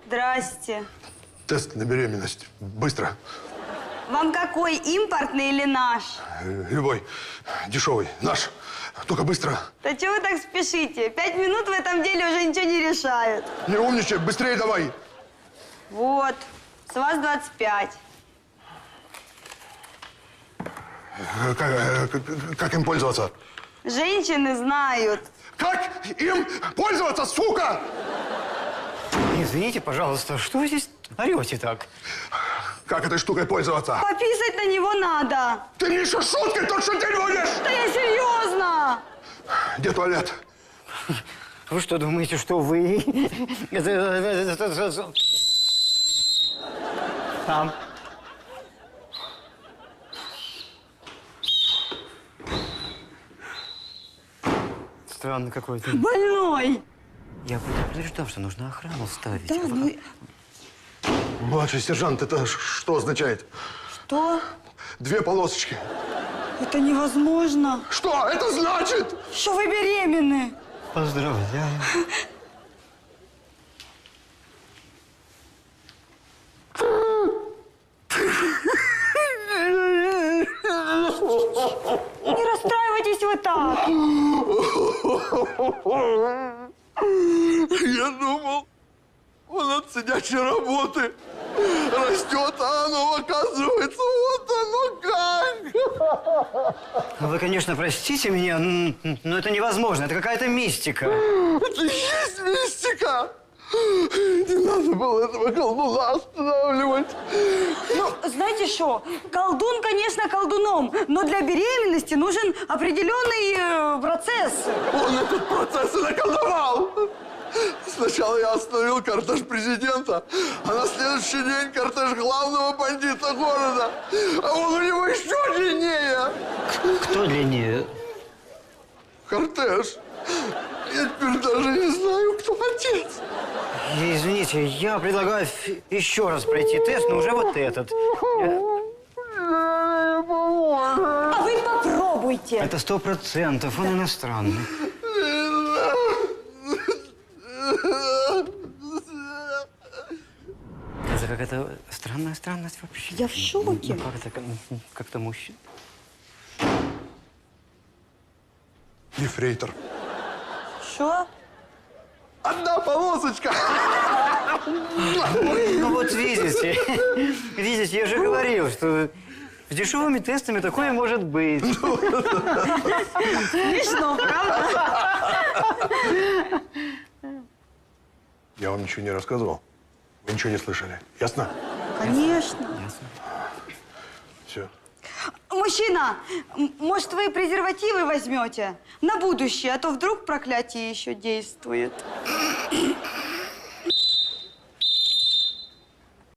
Здрасте. Тест на беременность. Быстро. Вам какой, импортный или наш? Любой. Дешевый. Наш. Только быстро. Да чего вы так спешите? 5 минут в этом деле уже ничего не решают. Не умничай. Быстрее давай. Вот. С вас 25. Как им пользоваться? Женщины знают. Как им пользоваться, сука? Извините, пожалуйста, что вы здесь орете так? Как этой штукой пользоваться? Пописать на него надо. Ты мне еще шуткой тот что день будешь? Да я серьезно. Где туалет? Вы что, думаете, что вы... Там. Странно какой-то. Больной. Я предупреждал, что нужно охрану ставить. Да, ну... Младший сержант, это что означает? Что? 2 полосочки. Это невозможно. Что это значит? Что вы беременны? Поздравляю. Не расстраивайтесь вы так. Я думал, он от сидячей работы растет, а оно, оказывается, вот оно как. Вы, конечно, простите меня, но это невозможно. Это какая-то мистика. Это и есть мистика. Не надо было этого колдуна останавливать. Ну, знаете что, колдун, конечно, колдуном, но для беременности нужен определенный процесс. Он этот процесс и наколдовал. Сначала я остановил кортеж президента, а на следующий день кортеж главного бандита города. А он у него еще длиннее. Кто длиннее? Кортеж. Я теперь даже не знаю, кто отец. Извините, я предлагаю еще раз пройти тест, но уже вот этот. А вы попробуйте. Это 100%, он иностранный. Это какая-то странная странность вообще. Я в шоке. Ну, как-то мужчина. Ефрейтор. Что? 1 полосочка. Ну вот видите, я же говорил, что с дешевыми тестами такое может быть. Смешно, правда? Я вам ничего не рассказывал. Вы ничего не слышали. Ясно? Конечно. Все. Мужчина, может, вы презервативы возьмете на будущее, а то вдруг проклятие еще действует.